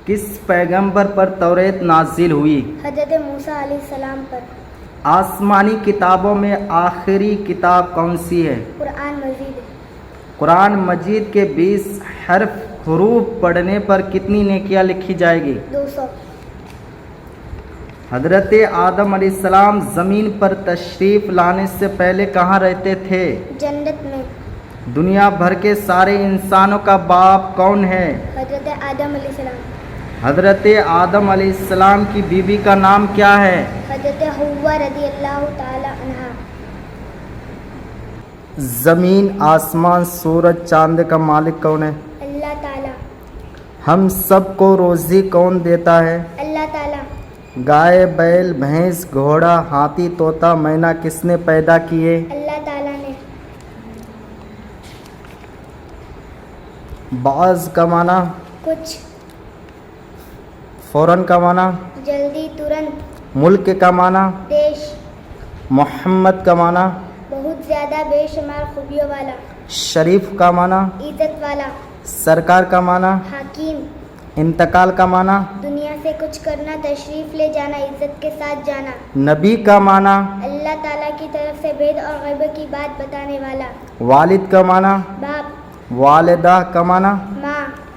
کس پیغمبر پر توریت نازل ہوئی؟ حضرت موسیٰ علیہ السلام پر۔ آسمانی کتابوں میں آخری کتاب کون سی ہے؟ قرآن مجید۔ قرآن مجید کے 20 حروف پڑھنے پر کتنی نیکیاں لکھی جائے گی؟ 200۔ حضرت آدم علیہ السلام زمین پر تشریف لانے سے پہلے کہاں رہتے تھے؟ جنت میں۔ دنیا بھر کے سارے انسانوں کا باپ کون ہے؟ حضرت آدم علیہ السلام۔ حضرت آدم علیہ السلام کی بیوی کا نام کیا ہے؟ حضرت حوا رضی اللہ تعالی عنہا۔ زمین، آسمان، سورج، چاند کا مالک کون ہے؟ اللہ تعالی۔ ہم سب کو روزی کون دیتا ہے؟ اللہ تعالی۔ گائے، بیل، بھینس، گھوڑا، ہاتھی، طوطا، مینا کس نے پیدا کیے؟ اللہ تعالی نے۔ بعض کا معنی کچھ۔ فوراً کا معنی جلدی، ترنت۔ ملک کا معنی دیش۔ محمد کا معنی بہت زیادہ بے شمار خوبیوں والا۔ شریف کا معنی عزت والا۔ سرکار کا معنی حکیم۔ انتقال کا معنی دنیا سے کچھ کرنا، تشریف لے جانا، عزت کے ساتھ جانا۔ نبی کا معنی اللہ تعالیٰ کی طرف سے بھید اور غیب کی بات بتانے والا۔ والد کا معنی باپ۔ والدہ کا معنی ماں۔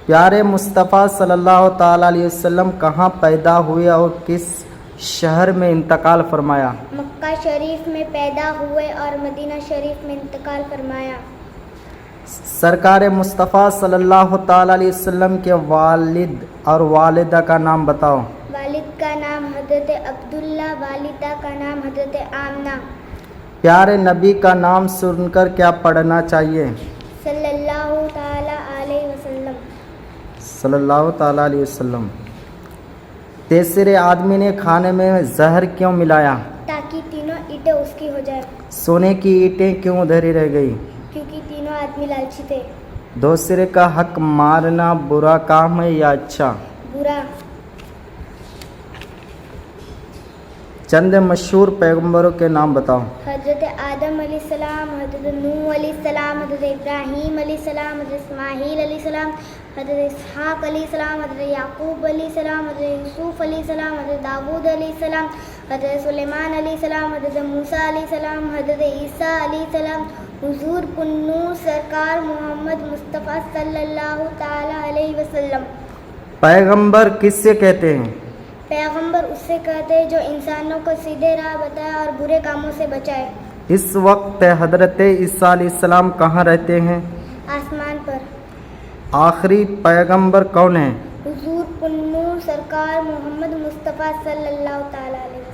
پیارے مصطفیٰ صلی اللہ تعالیٰ علیہ وسلم کہاں پیدا ہوئے اور کس شہر میں انتقال فرمایا؟ مکہ شریف میں پیدا ہوئے اور مدینہ شریف میں انتقال فرمایا۔ سرکار مصطفیٰ صلی اللہ تعالیٰ علیہ وسلم کے والد اور والدہ کا نام بتاؤ۔ والد کا نام حضرت عبداللہ، والدہ کا نام حضرت آمنہ۔ پیارے نبی کا نام سن کر کیا پڑھنا چاہیے؟ صلی اللہ تعالیٰ علیہ وسلم۔ صلی اللہ تعالیٰ علیہ وسلم۔ تیسرے آدمی نے کھانے میں زہر کیوں ملایا؟ تاکہ تینوں اینٹیں اس کی ہو جائے۔ سونے کی اینٹیں کیوں ادھری رہ گئی؟ کیونکہ تینوں آدمی لالچی تھے۔ دوسرے کا حق مارنا برا کام ہے یا اچھا؟ برا۔ چند مشہور پیغمبروں کے نام بتاؤ۔ حضرت آدم علیہ السلام، حضرت نوح علیہ السلام، حضرت ابراہیم علیہ السلام، حضرت اسماعیل علیہ السلام، حضرت اسحاق علیہ السلام، حضرت یعقوب علیہ السلام، حضرت یوسف علیہ السلام، حضرت داود علیہ السلام، حضرت سلیمان علیہ السلام، حضرت موسیٰ علیہ السلام، حضرت عیسیٰ علیہ السلام، حضور پنور سرکار محمد مصطفیٰ صلی اللہ تعالیٰ علیہ وسلم۔ پیغمبر کس سے کہتے ہیں؟ پیغمبر اس سے کہتے ہیں جو انسانوں کو سیدھے راہ بتائے اور برے کاموں سے بچائے۔ اس وقت حضرت عیسیٰ علیہ السلام کہاں رہتے ہیں؟ آسمان پر۔ آخری پیغمبر کون ہیں؟ حضور پنور سرکار محمد مصطفیٰ صلی اللہ تعالیٰ علیہ وسلم۔